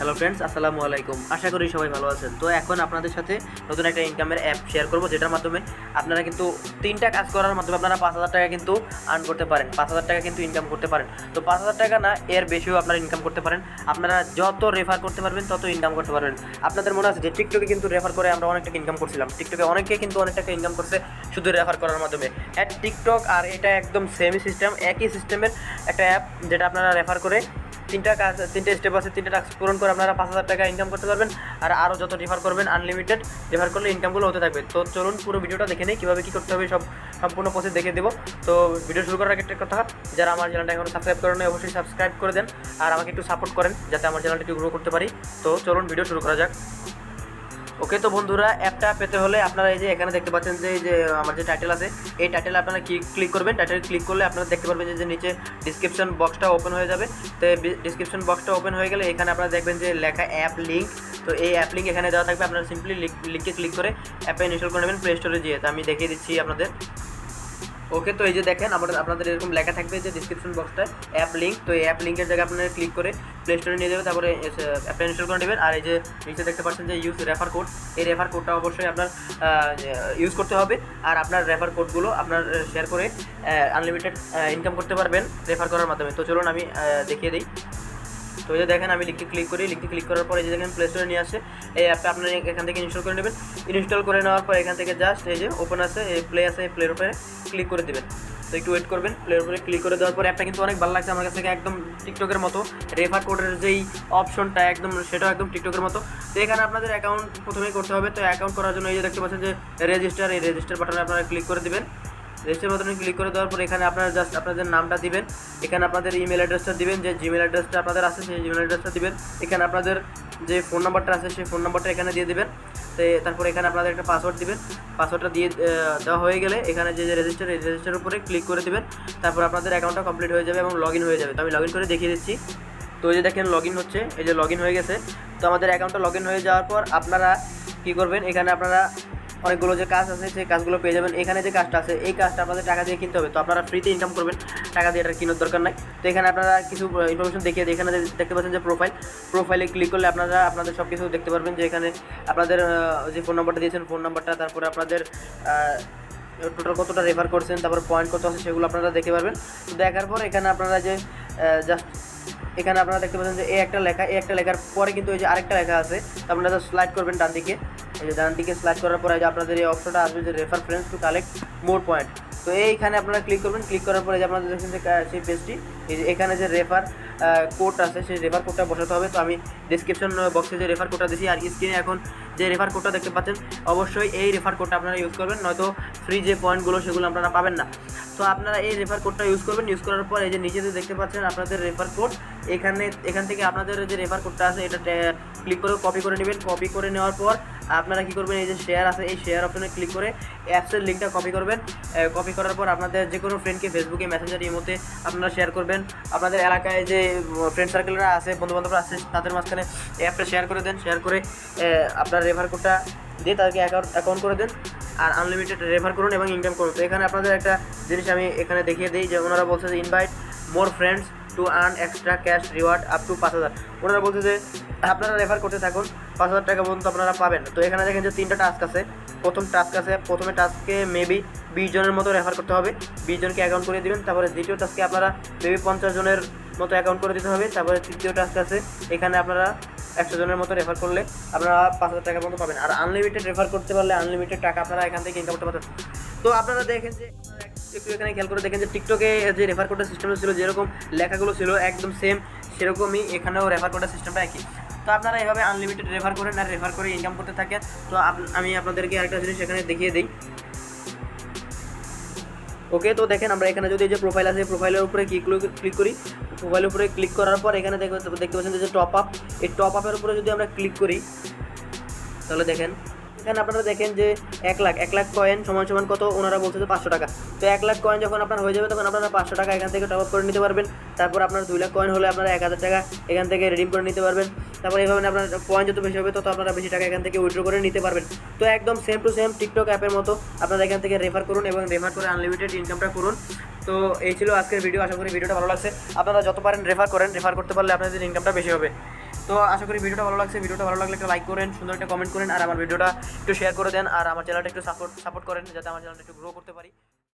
Hello friends, আসসালামু আলাইকুম। আশা করি সবাই ভালো আছেন। তো এখন আপনাদের সাথে নতুন একটা ইনকামের অ্যাপ শেয়ার করব, যেটার মাধ্যমে আপনারা কিন্তু 3টা কাজ করার মাধ্যমে আপনারা 5,000 টাকা কিন্তু আর্ন করতে পারেন, 5,000 টাকা কিন্তু ইনকাম করতে পারেন। তো 5,000 টাকা না, এর বেশিও আপনারা ইনকাম করতে পারেন। আপনারা যত রেফার করতে পারবেন তত ইনকাম করতে পারবেন। আপনাদের মনে আছে যে টিকটকে কিন্তু রেফার করে আমরা অনেক টাকা ইনকাম করছিলাম। টিকটকে অনেকে কিন্তু অনেক টাকা ইনকাম করছে শুধু রেফার করার মাধ্যমে। টিকটক আর এটা একদম সেমই সিস্টেম, একই সিস্টেমের একটা অ্যাপ, যেটা আপনারা রেফার করে 3টা স্টেপ আছে, 3টা টাস্ক পূরণ করে আপনারা 5,000 টাকা ইনকাম করতে পারবেন। আর আরও যত রেফার করবেন আনলিমিটেড রেফার করলে ইনকামগুলো হতে থাকবে। তো চলুন পুরো ভিডিওটা দেখে নেই কীভাবে কী করতে হবে, সম্পূর্ণ প্রসেস দেখে দেবো। তো ভিডিও শুরু করার আগে একটা কথা, যারা আমার চ্যানেলটা এখন সাবস্ক্রাইব করেন অবশ্যই সাবস্ক্রাইব করে দেন, আর আমাকে একটু সাপোর্ট করেন যাতে আমার চ্যানেলটা একটু গ্রো করতে পারি। তো চলুন ভিডিও শুরু করা যাক। ওকে, তো বন্ধুরা, অ্যাপটা পেতে হলে আপনারা এই যে এখানে দেখতে পাচ্ছেন যে আমার যে টাইটেল আছে, এই টাইটেলে আপনারা ক্লিক করবেন। টাইটেল ক্লিক করলে আপনারা দেখতে পারবেন যে নিচে ডিসক্রিপশন বক্সটা ওপেন হয়ে যাবে। তো ডিসক্রিপশন বক্সটা ওপেন হয়ে গেলে এখানে আপনারা দেখবেন যে লেখা অ্যাপ লিঙ্ক। তো এই অ্যাপ লিঙ্ক এখানে দেওয়া থাকবে, আপনারা সিম্পলি লিঙ্কে ক্লিক করে অ্যাপে ইনস্টল করে নেবেন প্লে স্টোরে গিয়ে। তো আমি দেখিয়ে দিচ্ছি আপনাদের। ওকে, তো এই যে দেখেন আপনাদের এরকম লেখা থাকবে যে ডিসক্রিপশন বক্সটা অ্যাপ লিঙ্ক। তো এই অ্যাপ লিঙ্কের জায়গায় আপনারা ক্লিক করে প্লে স্টোরে নিয়ে যাবে, তারপরে অ্যাপটা ইনস্টল করে নেবেন। আর এই যে নিচে দেখতে পাচ্ছেন যে ইউজ রেফার কোড, এই রেফার কোডটা অবশ্যই আপনার ইউজ করতে হবে। আর আপনার রেফার কোডগুলো আপনার শেয়ার করে আনলিমিটেড ইনকাম করতে পারবেন রেফার করার মাধ্যমে। তো চলুন আমি দেখিয়ে দিই। তো এই যে দেখেন আমি লিঙ্কে ক্লিক করি, লিঙ্কে ক্লিক করার পর এই যে দেখেন প্লে স্টোরে নিয়ে আসে। এই অ্যাপটা আপনারা এখান থেকে ইনস্টল করে নেবেন। ইনস্টল করে নেওয়ার পর এখান থেকে জাস্ট এই যে ওপেন আছে, এই প্লে আছে, এই প্লের উপরে ক্লিক করে দেবেন। তো একটু ওয়েট করবেন। প্লের উপরে ক্লিক করে দেওয়ার পর অ্যাপটা কিন্তু অনেক ভালো লাগছে আমার কাছে, একদম টিকটকের মতো। রেফার কোডের যেই অপশনটা একদম সেটাও একদম টিকটকের মতো। তো এখানে আপনাদের অ্যাকাউন্ট প্রথমেই করতে হবে। তো অ্যাকাউন্ট করার জন্য এই যে দেখতে পাচ্ছেন যে রেজিস্টার, এই রেজিস্টার বাটনে আপনারা ক্লিক করে দেবেন। রেজিস্টার বাটনে ক্লিক করে দেওয়ার পর এখানে আপনারা জাস্ট আপনাদের নামটা দিবেন, এখানে আপনাদের ইমেল অ্যাড্রেসটা দিবেন, যে জিমেল অ্যাড্রেসটা আপনাদের আছে সেই জিমেল অ্যাড্রেসটা দিবেন। এখানে আপনাদের যে ফোন নাম্বারটা আছে সেই ফোন নাম্বারটা এখানে দিয়ে দেবেন। তো তারপরে এখানে আপনাদের একটা পাসওয়ার্ড দিবেন। পাসওয়ার্ডটা দিয়ে দেওয়া হয়ে গেলে এখানে যে রেজিস্টার, এই রেজিস্টারের উপরে ক্লিক করে দেবেন। তারপর আপনাদের অ্যাকাউন্টটা কমপ্লিট হয়ে যাবে এবং লগ ইন হয়ে যাবে। তো আমি লগ ইন করে দেখিয়ে দিচ্ছি। তো এই যে দেখেন লগ ইন হচ্ছে, এই যে লগ ইন হয়ে গেছে। তো আমাদের অ্যাকাউন্টটা লগ ইন হয়ে যাওয়ার পর আপনারা কী করবেন, এখানে আপনারা অনেকগুলো যে কাজ আছে সেই কাজগুলো পেয়ে যাবেন। এখানে যে কাজটা আছে এই কাজটা আপনাদের টাকা দিয়ে কিনতে হবে। তো আপনারা ফ্রিতে ইনকাম করবেন, টাকা দিয়ে এটা কেনার দরকার নাই। তো এখানে আপনারা কিছু ইনফরমেশন দেখিয়ে দিই। এখানে দেখতে পাচ্ছেন যে প্রোফাইলে ক্লিক করলে আপনারা আপনাদের সব কিছু দেখতে পারবেন, যে এখানে আপনাদের যে ফোন নাম্বারটা দিয়েছেন ফোন নাম্বারটা, তারপরে আপনাদের টোটাল কতটা রেফার করছেন, তারপর পয়েন্ট কত আছে সেগুলো আপনারা দেখতে পারবেন। তো দেখার পর এখানে আপনারা যে জাস্ট এখানে আপনারা দেখতে পাচ্ছেন যে এই একটা লেখার পরে কিন্তু এই যে আরেকটা লেখা আছে। তো আপনারা স্লাইড করবেন ডান দিকে, এই যে ডান দিকে স্লাইড করার পরে যে আপনাদের এই অপশনটা আসবে যে refer friends to collect more point. তো এইখানে আপনারা ক্লিক করবেন। ক্লিক করার পরে যে আপনাদের দেখছেন যে সেই পেজটি, এই যে এখানে যে রেফার কোড আছে সেই রেফার কোডটা বসাতে হবে। তো আমি ডিসক্রিপশন বক্সে যে রেফার কোডটা দিয়েছি আর স্ক্রিনে এখন যে রেফার কোডটা দেখতে পাচ্ছেন, অবশ্যই এই রেফার কোডটা আপনারা ইউজ করবেন, নয়তো ফ্রি যে পয়েন্টগুলো সেগুলো আপনারা পাবেন না। তো আপনারা এই রেফার কোডটা ইউজ করবেন। ইউজ করার পর এই যে নিচে দেখতে পাচ্ছেন আপনাদের রেফার কোড, এখান থেকে আপনাদের যে রেফার কোডটা আছে এটা ক্লিক করে কপি করে নেবেন। কপি করে নেওয়ার পর আপনারা কী করবেন, এই যে শেয়ার আছে এই শেয়ার অপশনে ক্লিক করে অ্যাপসের লিঙ্কটা কপি করবেন। কপি করার পর আপনাদের যে কোনো ফ্রেন্ডকে ফেসবুকে, মেসেঞ্জার, ইমোতে আপনারা শেয়ার করবেন। আপনাদের এলাকায় যে ফ্রেন্ড সার্কেলরা আছে, বন্ধুবান্ধবরা আছে, তাদের মাঝখানে অ্যাপটা শেয়ার করে দেন। শেয়ার করে আপনার রেফার কোডটা দিয়ে তাদেরকে অ্যাকাউন্ট করে দেন আর আনলিমিটেড রেফার করুন এবং ইনকাম করুন। তো এখানে আপনাদের একটা জিনিস আমি এখানে দেখিয়ে দিই, যে ওনারা বলছে যে invite more friends to earn extra cash reward up to 5,000। ওনারা বলছে যে আপনারা রেফার করতে থাকুন, 5,000 টাকা পর্যন্ত আপনারা পাবেন। তো এখানে দেখেন যে 3টা টাস্ক আছে। প্রথমে টাস্কে মেবি 20 জনের মতো রেফার করতে হবে, 20 জনকে অ্যাকাউন্ট করে দেবেন। তারপরে দ্বিতীয় টাস্কে আপনারা মেবি 50 জনের মতো অ্যাকাউন্ট করে দিতে হবে। তারপরে তৃতীয় টাস্ক আছে, এখানে আপনারা 100 জনের মতো রেফার করলে আপনারা 5,000 টাকা মতো পাবেন। আর আনলিমিটেড রেফার করতে পারলে আনলিমিটেড টাকা আপনারা এখান থেকে ইনকাম করতে পারবেন। তো আপনারা দেখেন যে একটু এখানে খেয়াল করে দেখেন যে টিকটকে যে রেফার কোডের সিস্টেমটা ছিল, যেরকম লেখাগুলো ছিল একদম সেম, সেরকমই এখানেও রেফার কোডের সিস্টেমটা একই। তো আপনারা এভাবে আনলিমিটেড রেফার করেন আর রেফার করে ইনকাম করতে থাকেন। তো আমি আপনাদেরকে আরেকটা জিনিস এখানে দেখিয়ে দিই। ওকে, তো দেখেন আমরা এখানে যদি এই যে প্রোফাইল আছে, প্রোফাইলের উপরে ক্লিক করি। প্রোফাইলের উপরে ক্লিক করার পর এখানে দেখতে পাচ্ছেন যে টপ আপ, এই টপ আপের উপরে যদি আমরা ক্লিক করি তাহলে দেখেন এখানে আপনারা দেখেন যে 1 লাখ কয়েন সমান কত, ওনারা বলছে যে 500 টাকা। তো 1 লাখ কয়েন যখন আপনার হয়ে যাবে তখন আপনারা 500 টাকা এখান থেকে টপ আপ করে নিতে পারবেন। তারপর আপনার 2 লাখ কয়েন হলে আপনারা 1,000 টাকা এখান থেকে রিডিম করে নিতে পারবেন। তারপর এইভাবে আপনার পয়েন্ট যত বেশি হবে তত আপনারা বেশি টাকা এখান থেকে উইথড্র করে নিতে পারবেন। তো একদম সেম টু সেম টিকটক অ্যাপের মতো আপনারা এখান থেকে রেফার করুন এবং রেফার করে আনলিমিটেড ইনকামটা করুন। তো এই ছিল আজকের ভিডিও। আশা করি ভিডিওটা ভালো লাগছে। আপনারা যত পারেন রেফার করেন, রেফার করতে পারলে আপনাদের ইনকামটা বেশি হবে। তো আশা করি ভিডিওটা ভালো লাগছে। ভিডিওটা ভালো লাগলে একটা লাইক করেন, সুন্দর একটা কমেন্ট করেন, আর আমার ভিডিওটা একটু শেয়ার করে দেন, আর আমার চ্যানেলটা একটু সাপোর্ট করেন যাতে আমার চ্যানেলটা একটু গ্রো করতে পারি।